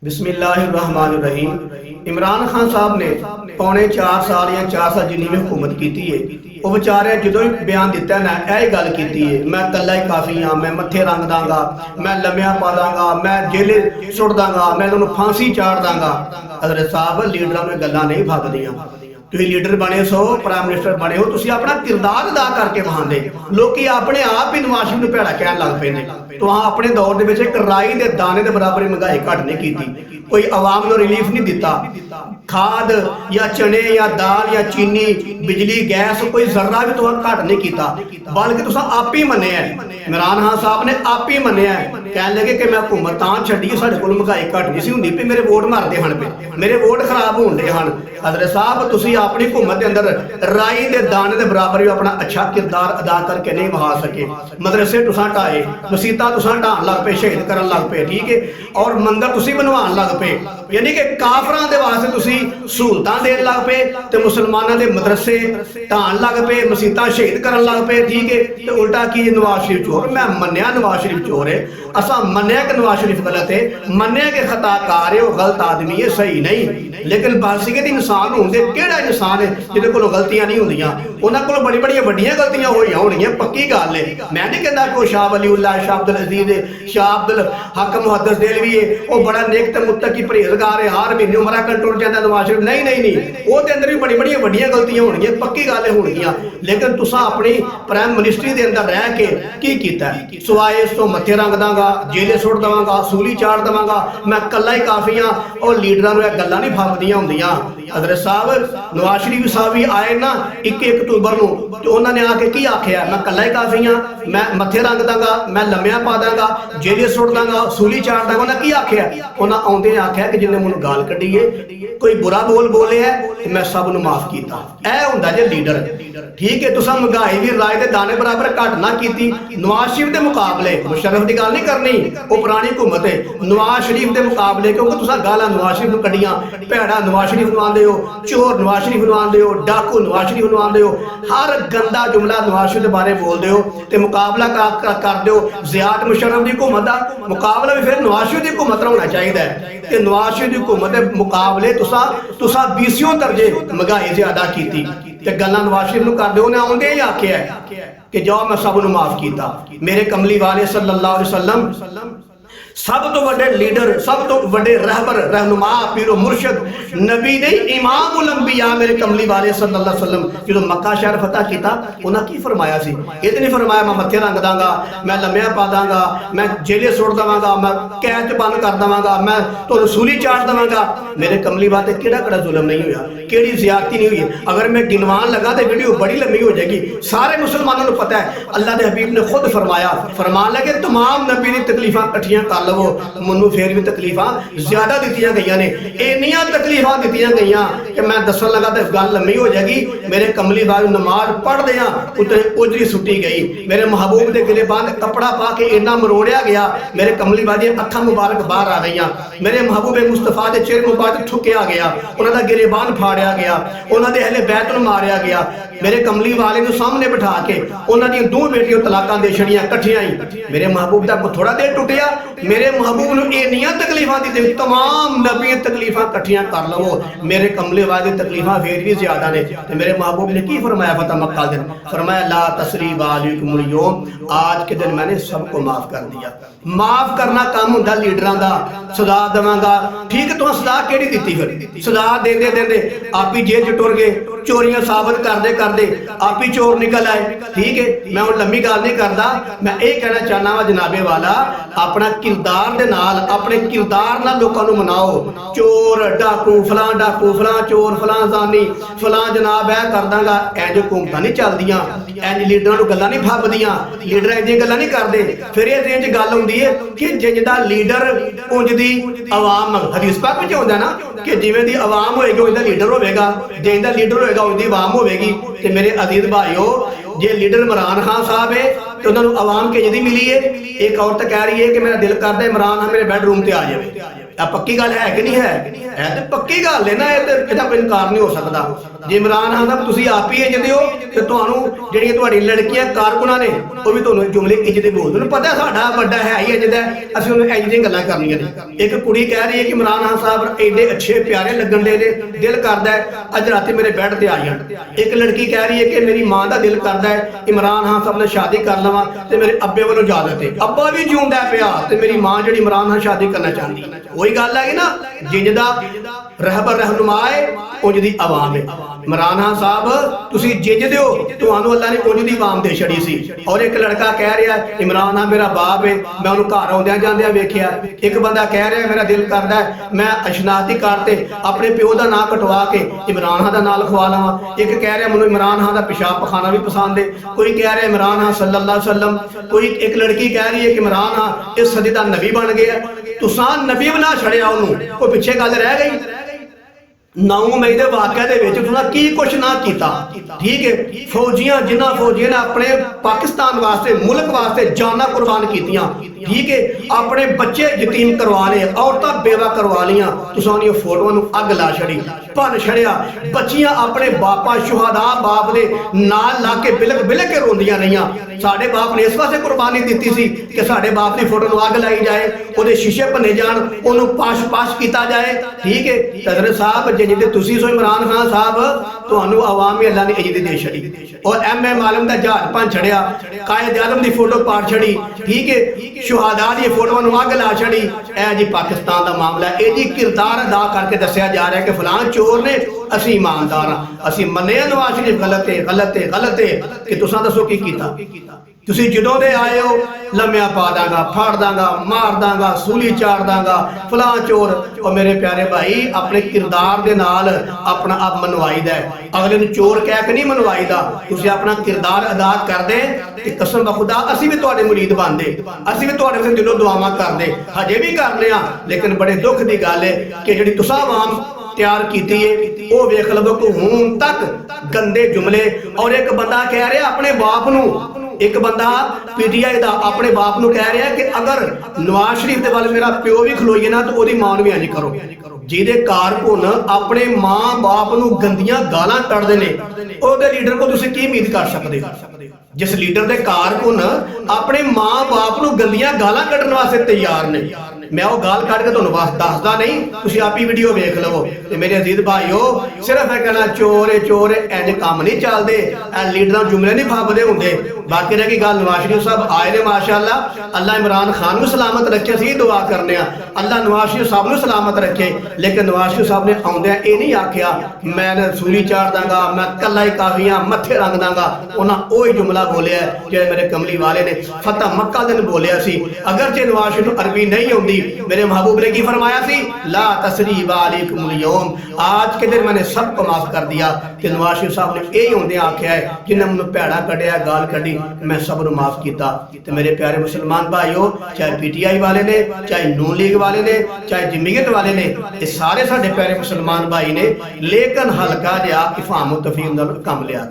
बिस्मिल्लाहिर्रहमानिर्रहीम। इमरान खान साहब ने पौने 4 साल या 4 साल जिन्नी भी हुकूमत की है, वो बेचारे जो ही बयान दिता ना यही गल की है, मैं कला ही काफ़ी हाँ, मैं मत्थे रंग दांगा, मैं लम्बिया पा दांगा, मैं जेले सुट दांगा, मैं उन्होंने फांसी चाड़ दांगा। हज़रत साहब लीडर में गल्लां नहीं भागदियां। तुम लीडर बने सो, प्राइम मिनिस्टर बने हो, तुम अपना किरदार अदा करके वहांदे लोग अपने आप ही नवाज शरीफ भैड़ा कह लग पे ने। तो हाँ अपने दौर के एक राई के दाने के बराबर महंगाई घट नहीं की, कोई आवाम को रिलीफ नहीं दिता। खाद या चने या दाल या चीनी बिजली गैस कोई जर्रा भी तो घट नहीं किया, बल्कि तुम आप ही मनिया। इमरान खान साहब ने आप ही मनिया, कह लगे कि मैं हुकूमत तां छड्डी साडे कोल महंगाई घट नहीं सी हुंदी, पे मेरे वोट मारदे हन, पे मेरे वोट खराब होंदे हन। हज़रत साहब तुसीं अपनी हुकूमत के अंदर राई के दाने के बराबर भी अपना अच्छा किरदार अदा करके नहीं वहा सके। मदरसे तुसां ढाए, मसीतां तुसां ढाण लग पे, शहीद करन लग पे, ठीक है, और मंदिर तुसीं बनवाण लग पे, यानी कि काफरां दे वास्ते तुसीं सहूलतां देण लग पे ते मुसलमानां दे मदरसे ढाण लग पे, मसीतां शहीद करन लग पे, ठीक है। ते उल्टा की नवाज शरीफ चोर, मैं मन्निया नवाज शरीफ चोर है, असा मन्निया कि नवाज शरीफ गलत है, मन्निया कि खताकार है, वो गलत आदमी है, सही नहीं। लेकिन बासियत इंसान होंदे केड़ा इंसान है जिहदे कोल गलतियां नहीं होंदियां? उन्हां कोल बड़ी बड़ी वड्डियां गलतियां होईयां होणगियां, पक्की गल है। मैं नहीं कहता कि शाह वलीउल्लाह, शाह अब्दुल अजीज है, शाह अब्दुल हक मुहद्दिस देलवी है, वो बड़ा नेक ते मुत्तकी परहेजगार है, हर महीने उमरा कंट्रोल जाता नवाज शरीफ, नहीं नहीं नहीं, वो अंदर भी बड़ी बड़ी वड्डियां गलतियां होणगियां, पक्की गल होणगियां। लेकिन तुसां अपनी प्राइम मिनिस्ट्री के अंदर रह के की कीता? सिवाए इस तो मत्थे रंग दांगा, जेले सुट देवांगा, सूली चाड़ देवांगा, मैं कला ही काफ़ी हाँ, और लीडरां नूं इह गल्लां नहीं फाबदियां होंदियां। हज़रत साहब नवाज शरीफ साहब भी आए ना 1 अक्तूबर को, तो उन्होंने आके की आख्या, मैं कला ही काफ़ी हाँ, मैं मत्थे रंग दांगा, मैं लम्बिया पा दांगा, जेले सुट दांगा, सूली चाड़ दांगा। उन्हें की आख्या? उन्हें आउंदे आख्या कि जिन्हें मैनूं गाल कड्ढी है, कोई बुरा बोल बोले है, मैं सब नूं माफ किया। यह हुंदा जे लीडर, ठीक है। तुसां महंगाई भी राय के दाने बराबर घट ना की, नवाज शरीफ के मुकाबले, मुशर्रफ की गल नहीं करनी, वो पुरानी हुकूमत है, नवाज शरीफ के मुकाबले, क्योंकि तुसां गालां नवाज शरीफ नूं कड्ढियां, भैड़ा नवाज शरीफ नूं आंदे हो, चोर नवाज शरीफ नूं आंदे हो, डाकू नवाज शरीफ नूं आंदे हो, हर गंदा जुमला नवाज शरीफ के बारे बोलते हो, तो मुकाबला करते हो ज़ियाद मुशर्रफ की हुकूमत का, मुकाबला भी फिर नवाज शरीफ की हुकूमत होना चाहिए कि नवाज शरीफ की हुकूमत के मुकाबले तुसां 20 दर्जे महंगाई ज्यादा की, गल्लां नवाज शरीफ नूं करदे हो। उन्हें आउंदे ही आख्या कि जाओ मैं सब नूं माफ किया। मेरे कमली वाले सल्लल्लाहु अलैहि वसल्लम सब तो बड़े लीडर, सब तो बड़े रहबर, रहनुमा, पीरो मुर्शद, नबी नहीं इमाम उल अंबिया, मेरे कमली वाले सल्लल्लाहु अलैहि वसल्लम जो मक्का शहर फतह किया, उन्हें की फरमाया सी? ये तो नहीं फरमाया मैं मत्थे रंग दांगा, मैं लम्बिया पा दांगा, मैं जेले सुट देवांगा, मैं कैद च बंद कर देवांगा, मैं तो रसूली चाड़ देवांगा। मेरे कमली वाले केड़ा जुल्म नहीं हुआ, केड़ी ज़्यादती नहीं हुई? अगर मैं गिनवान लगा तो वीडियो बड़ी लंबी हो जाएगी। सारे मुसलमानों को पता है, अल्लाह के हबीब ने खुद फरमाया, फरमान लगे तमाम नबी दी तकलीफां कट्ठियां कर लवो, मनु फिर भी तकलीफां ज्यादा दित्तियां गईयां ने, इन्नियां तकलीफां दित्तियां गईयां कि मैं दसन लगा तो गल लंबी हो जाएगी। मेरे कमली वाले नमाज पढ़दे आ उत्ते उजरी सुट्टी गई, मेरे महबूब के गिरेबान कपड़ा पा के इन्ना मरोड़िया गया, मेरे कमली वाले अखां मुबारक बाहर आ गईयां, मेरे महबूब मुस्तफा के चेहरे मुबारक ठुकिया गया, उन्होंने गिरेबान फाड़िया गया, उन्होंने अहले बैत नूं मारिया गया। मेरे कमली वाले को सामने बिठा के उन्होंने 2 बेटियों तलाकां दे छड़ियां कट्ठियां ही। मेरे महबूब का थोड़ा देर टुटिया, मेरे महबूब नूं इन्नियां तकलीफां दी, तमाम नबियां तकलीफां कट्ठियां कर लवो, मेरे कमले वाले तकलीफां फिर भी ज्यादा ने। तो मेरे महबूब ने की फरमाया फतह मक्का दिन? फरमाया ला तसरीब अलैकुमुल यौम, आज के दिन मैंने सबको माफ कर दिया। माफ करना काम हुंदा लीडरां दा। सजा देवांगा, ठीक है, तुहां सजा केड़ी दित्ती? फिर सजा देंदे देंदे आप ही जेल च टुर गए, चोरियां साबित करदे करदे आप ही चोर निकल आए, ठीक है। मैं हुण लंबी गल नहीं करदा, मैं ये कहना चाहना वा जनाबे वाला, अपना किरदार दे नाल, अपने किरदार नाल लोकां नूं मनाओ। चोर डाकू फलां चोर, फलां जानी, फलां जनाब ऐ कर दांगा, इंज हुकूमतां नहीं चलदियां, इंज लीडरां नूं गल्लां नहीं फबदियां, लीडर इंज गल्लां नहीं करदे। फिर इह इंज गल हुंदी है कि जिंदा लीडर उंज दी आवाम, हदीस पाक विच आउंदा ना कि जिवें दी आवाम होएगी उंदा लीडर होवेगा, जिंदा लीडर होएगा उंदी आवाम होवेगी। ते मेरे अजीज भाइयों, जे लीडर इमरान खान साहब है तो उन्होंने आवाम के जी मिली है। एक औरत कह रही है कि मेरा दिल करता है इमरान खान मेरे बेडरूम से आ जाए, ਆ ਪੱਕੀ ਗੱਲ ਹੈ ਕਿ ਨਹੀਂ ਹੈ? ਹੈ ਤੇ ਪੱਕੀ ਗੱਲ ਹੈ ਨਾ, ਇਹ ਤੇ ਇਹਦਾ ਕੋਈ ਇਨਕਾਰ ਨਹੀਂ ਹੋ ਸਕਦਾ। ਜੇ ਇਮਰਾਨ ਖਾਨ ਸਾਹਿਬ ਤੁਸੀਂ ਆਪ ਹੀ ਇੱਜ਼ਤ ਦਿਓ ਤੇ ਤੁਹਾਨੂੰ ਜਿਹੜੀਆਂ ਤੁਹਾਡੀ ਲੜਕੀਆਂ ਕਾਰਕੁਨਾਂ ਨੇ ਉਹ ਵੀ ਤੁਹਾਨੂੰ ਜੁਮਲੇ ਇੱਜ਼ਤ ਬੋਲਦੇ ਨੇ। ਪਤਾ ਸਾਡਾ ਵੱਡਾ ਹੈ ਹੀ ਇੱਜ਼ਤ ਹੈ, ਅਸੀਂ ਉਹਨੂੰ ਇੱਜ਼ਤ ਦੀਆਂ ਗੱਲਾਂ ਕਰਨੀਆਂ ਨੇ। ਇੱਕ ਕੁੜੀ ਕਹਿ ਰਹੀ ਹੈ ਕਿ ਇਮਰਾਨ ਖਾਨ ਸਾਹਿਬ ਐਡੇ ਅੱਛੇ ਪਿਆਰੇ ਲੱਗਣ ਦੇ ਨੇ, ਦਿਲ ਕਰਦਾ ਹੈ ਅੱਜ ਰਾਤੀ ਮੇਰੇ ਬੈੱਡ ਤੇ ਆ ਜਾਣ। ਇੱਕ ਲੜਕੀ ਕਹਿ ਰਹੀ ਹੈ ਕਿ ਮੇਰੀ ਮਾਂ ਦਾ ਦਿਲ ਕਰਦਾ ਹੈ ਇਮਰਾਨ ਖਾਨ ਸਾਹਿਬ ਨਾਲ ਸ਼ਾਦੀ ਕਰ ਲਵਾਂ ਤੇ ਮੇਰੇ ਅੱਬੇ ਵੱਲੋਂ ਇਜਾਜ਼ਤ ਹੈ, ਅੱਬਾ ਵੀ ਜਿਉਂਦਾ ਪਿਆ ਤੇ ਮੇਰੀ ਮਾਂ ਜਿਹੜੀ ਇਮਰਾਨ ਨਾਲ ਸ਼ਾਦੀ ਕਰਨਾ ਚਾਹੁੰਦੀ। ਉਹੀ ਗੱਲ ਹੈ ਨਾ, ਜਿੰਜ ਦਾ ਰਹਿਬਰ ਰਹਿਨੁਮਾ ਹੈ ਉਂਝ ਦੀ ਆਵਾਮ ਹੈ। ਇਮਰਾਨ ਖਾਨ ਸਾਹਿਬ ਤੁਸੀਂ ਜਿੰਜ ਦਿਓ, ਤੁਹਾਨੂੰ ਅੱਲਾ ਨੇ ਉਂਝ ਦੀ ਆਵਾਮ ਦੇ ਛੜੀ ਸੀ। ਔਰ ਇੱਕ ਲੜਕਾ ਕਹਿ ਰਿਹਾ ਇਮਰਾਨ ਖਾਨ ਮੇਰਾ ਬਾਪ ਹੈ, ਮੈਂ ਉਹਨੂੰ ਘਰ ਆਉਂਦਿਆਂ ਜਾਂਦਿਆਂ ਵੇਖਿਆ। ਇੱਕ ਬੰਦਾ ਕਹਿ ਰਿਹਾ ਮੇਰਾ ਦਿਲ ਕਰਦਾ ਹੈ ਮੈਂ ਅਸ਼ਨਾਤੀ ਕਾਰ ਤੇ ਆਪਣੇ ਪਿਓ ਦਾ ਨਾਂ ਕਟਵਾ ਕੇ ਇਮਰਾਨ ਖਾਨ ਦਾ ਨਾਂ ਲਿਖਵਾ ਲਵਾਂ। ਇੱਕ ਕਹਿ ਰਿਹਾ ਮੈਨੂੰ ਇਮਰਾਨ ਖਾਨ ਦਾ ਪਿਸ਼ਾਬ ਪਖਾਨਾ ਵੀ ਪਸੰਦ ਹੈ। ਕੋਈ ਕਹਿ ਰਿਹਾ ਇਮਰਾਨ ਖਾਨ ਸੱਲੱਲਾਹੁ ਅਲੈहि ਵਸੱਲਮ। ਕੋਈ ਇੱਕ ਲੜਕੀ ਕਹਿ ਰਹੀ ਹੈ ਕਿ ਇਮਰਾਨ ਖਾਨ ਇਸ ਸਦੀ ਦਾ ਨਬੀ ਬਣ ਗਿਆ। ਤੁਸਾਂ ਨਬੀ ਬਣਾ ਛੜਿਆ ਉਹਨੂੰ, ਕੋਈ ਪਿੱਛੇ ਗੱਲ ਰਹਿ ਗਈ? 9 ਮਈ ਦੇ ਵਾਕਿਆ ਦੇ ਵਿੱਚ ਤੁਸੀਂ ਕੀ ਕੁਛ ਨਾ ਕੀਤਾ। ਠੀਕ ਹੈ, ਫੌਜੀਆਂ ਜਿਨ੍ਹਾਂ ਫੌਜੀਆਂ ਨੇ ਆਪਣੇ ਪਾਕਿਸਤਾਨ ਵਾਸਤੇ ਮੁਲਕ ਵਾਸਤੇ ਜਾਨਾਂ ਕੁਰਬਾਨ ਕੀਤੀਆਂ, ਠੀਕ ਹੈ, ਆਪਣੇ ਬੱਚੇ ਯਤੀਮ ਕਰਵਾ ਲਏ, ਔਰਤਾਂ ਬੇਵਾ ਕਰਵਾ ਲੀਆਂ, ਤੁਸੀਂ ਉਹਦੀਆਂ ਫੋਟੋਆਂ ਨੂੰ ਅੱਗ ਲਾ ਛੜੀ, ਭੰਨ ਛੜਿਆ। ਬੱਚੀਆਂ ਆਪਣੇ ਬਾਪਾ ਸ਼ੁਹਦਾ ਬਾਪ ਦੇ ਨਾਲ ਲਾ ਕੇ ਬਿਲਕ ਬਿਲਕ ਕੇ ਰੋਂਦੀਆਂ ਰਹੀਆਂ। ਸਾਡੇ ਬਾਪ ਨੇ ਇਸ ਵਾਸਤੇ ਕੁਰਬਾਨੀ ਦਿੱਤੀ ਸੀ ਕਿ ਸਾਡੇ ਬਾਪ ਦੀ ਫੋਟੋ ਨੂੰ ਅੱਗ ਲਾਈ ਜਾਏ, ਉਹਦੇ ਸ਼ੀਸ਼ੇ ਭੰਨੇ ਜਾਣ, ਉਹਨੂੰ ਪਾਸ਼ ਕੀਤਾ ਜਾਏ। ਠੀਕ ਹੈ, ਹਜ਼ਰਤ ਸਾਹਿਬ ਜਿਹਦੇ ਤੁਸੀਂ ਸੋ ਇਮਰਾਨ ਖਾਨ ਸਾਹਿਬ ਤੁਹਾਨੂੰ ਆਵਾਮੀ ਅੱਲਾ ਨੇ ਇੱਜ਼ਤ ਦੇ ਛੜੀ। ਔਰ ਐਮ ਆਲਮ ਦਾ ਜਹਾਜ਼ ਭੰਨ ਛੜਿਆ, ਕਾਇਦ ਆਜ਼ਮ ਦੀ ਫੋਟੋ ਪਾੜ ਛੜੀ। ਠੀਕ ਹੈ, ਸ਼ੁਹਾਦਾ ਦੀ ਫੋਟੋਆਂ ਨੂੰ ਅੱਗ ਲਾ ਛੜੀ। ਇਹ ਜੀ ਪਾਕਿਸਤਾਨ ਦਾ ਮਾਮਲਾ, ਇਹ ਜੀ ਕਿਰਦਾਰ ਅਦਾ ਕਰਕੇ ਦੱਸਿਆ ਜਾ ਰਿਹਾ ਕਿ ਫਲਾਂ ਚੋਰ ਨੇ, ਅਸੀਂ ਇਮਾਨਦਾਰ ਹਾਂ, ਅਸੀਂ ਮੰਨਿਆ ਨਵਾਜ਼ ਸ਼ਰੀਫ ਗਲਤ ਹੈ ਗਲਤ ਹੈ ਗਲਤ ਹੈ। ਕਿ ਤੁਸੀਂ ਦੱਸੋ ਕੀ ਕੀਤਾ? ਤੁਸੀਂ ਜਦੋਂ ਦੇ ਆਏ ਹੋ ਲੰਮਿਆਂ ਪਾ ਦਾਂਗਾ, ਫਾੜ ਦਾਂਗਾ, ਮਾਰ ਦਾਂਗਾ, ਸੂਲੀ ਚਾੜ ਦਾਂਗਾ, ਫਲਾਂ ਚੋਰ। ਉਹ ਮੇਰੇ ਪਿਆਰੇ ਭਾਈ ਆਪਣੇ ਕਿਰਦਾਰ ਦੇ ਨਾਲ ਆਪਣਾ ਆਪ ਮਨਵਾਈਦਾ, ਅਗਲੇ ਨੂੰ ਚੋਰ ਕਹਿ ਕੇ ਨਹੀਂ ਮਨਵਾਈਦਾ। ਤੁਸੀਂ ਆਪਣਾ ਕਿਰਦਾਰ ਅਦਾ ਕਰਦੇ ਤੇ ਕਸਮ ਬਖੁਦਾ ਅਸੀਂ ਵੀ ਤੁਹਾਡੇ ਮੁਰੀਦ ਬਣਦੇ, ਅਸੀਂ ਵੀ ਤੁਹਾਡੇ ਤੋਂ ਦਿਲੋਂ ਦੁਆਵਾਂ ਕਰਦੇ, ਹਜੇ ਵੀ ਕਰਦੇ ਆ। ਲੇਕਿਨ ਬੜੇ ਦੁੱਖ ਦੀ ਗੱਲ ਹੈ ਕਿ ਜਿਹੜੀ ਤੁਸੀਂ ਆਵਾਮ ਤਿਆਰ ਕੀਤੀ ਹੈ ਉਹ ਵੇਖ ਲਵੋ ਕਿ ਹੁਣ ਤੱਕ ਗੰਦੇ ਜੁਮਲੇ। ਔਰ ਇੱਕ ਬੰਦਾ ਕਹਿ ਰਿਹਾ ਆਪਣੇ ਬਾਪ ਨੂੰ, ਇੱਕ ਬੰਦਾ ਪੀਟੀਆਈ ਦਾ ਆਪਣੇ ਬਾਪ ਨੂੰ ਕਹਿ ਰਿਹਾ ਕਿ ਅਗਰ ਨਵਾਜ਼ ਸ਼ਰੀਫ ਦੇ ਵੱਲ ਮੇਰਾ ਪਿਓ ਵੀ ਖਲੋਈਏ ਨਾ ਤਾਂ ਉਹਦੀ ਮਾਂ ਨੂੰ ਵੀ ਇੰਝ ਕਰੋ। ਜਿਹਦੇ ਕਾਰਕੁਨ ਆਪਣੇ ਮਾਂ ਬਾਪ ਨੂੰ ਗੰਦੀਆਂ ਗਾਲਾਂ ਕੱਢਦੇ ਨੇ, ਉਹਦੇ ਲੀਡਰ ਕੋਲ ਤੁਸੀਂ ਕੀ ਉਮੀਦ ਕਰ ਸਕਦੇ ਹੋ? ਜਿਸ ਲੀਡਰ ਦੇ ਕਾਰਕੁਨ ਆਪਣੇ ਮਾਂ ਬਾਪ ਨੂੰ ਗੰਦੀਆਂ ਗਾਲਾਂ ਕੱਢਣ ਵਾਸਤੇ ਤਿਆਰ ਨੇ। ਮੈਂ ਉਹ ਗਾਲ ਕੱਢ ਕੇ ਤੁਹਾਨੂੰ ਦੱਸਦਾ ਨਹੀਂ, ਤੁਸੀਂ ਆਪ ਹੀ ਵੀਡੀਓ ਵੇਖ ਲਵੋ। ਤੇ ਮੇਰੇ ਅਜ਼ੀਜ਼ ਭਾਈਓ, ਸਿਰਫ ਇਹ ਕਹਿਣਾ ਚੋਰ ਏ ਚੋਰ ਏ ਇੰਜ ਕੰਮ ਨਹੀਂ ਚੱਲਦੇ, ਇਹ ਲੀਡਰਾਂ ਜੁਮਲੇ ਨਹੀਂ ਫਾਬਦੇ ਹੁੰਦੇ। ਬਾਕੀ ਰਹਿ ਗਈ ਗੱਲ ਨਵਾਜ਼ ਸ਼ਰੀਫ ਸਾਹਿਬ ਆਏ ਨੇ ਮਾਸ਼ਾਅੱਲਾ, ਅੱਲਾ ਇਮਰਾਨ ਖਾਨ ਨੂੰ ਸਲਾਮਤ ਰੱਖੇ, ਅਸੀਂ ਦੁਆ ਕਰਨੇ ਆ ਅੱਲਾ ਨਵਾਜ਼ ਸ਼ਰੀਫ ਸਾਹਿਬ ਨੂੰ ਸਲਾਮਤ ਰੱਖੇ। ਲੇਕਿਨ ਨਵਾਜ਼ ਸ਼ਰੀਫ ਸਾਹਿਬ ਨੇ ਆਉਂਦਿਆਂ ਇਹ ਨਹੀਂ ਆਖਿਆ ਮੈਂ ਸੂਲੀ ਚਾੜ ਦਾਂਗਾ, ਮੈਂ ਕੱਲਾ ਹੀ ਕਾਫੀਆਂ ਮੱਥੇ ਰੰਗ ਦਾਂਗਾ। ਉਹਨਾਂ ਉਹੀ ਜੁਮਲਾ ਬੋਲਿਆ ਜਿਹੜੇ ਮੇਰੇ ਕਮਲੀ ਵਾਲੇ ਨੇ ਫਤਹ ਮੱਕਾ ਦਿਨ ਬੋਲਿਆ ਸੀ। ਅਗਰ ਜੇ ਨਵਾਜ਼ ਸ਼ਰੀਫ ਨੂੰ ਅਰਬੀ नहीं आती, मेरे महबूब ने की फरमाया सी ला तसरीब अलैकुम यौम, आज के दिन मैंने सबको माफ कर दिया। कि नवाज शरीफ साहब ने यही होंदे आख्या है जिन्हें मैनू भैड़ा कढ़िया गाल कढ़ी मैं सब नू माफ किया। तो मेरे प्यारे मुसलमान भाईओ, चाहे पीटीआई वाले ने, चाहे नून लीग वाले ने, चाहे जमीयत वाले ने, ये सारे साडे प्यारे मुसलमान भाई ने, लेकिन हल्का जिहा इफाम तफहीम नाल कम लिया।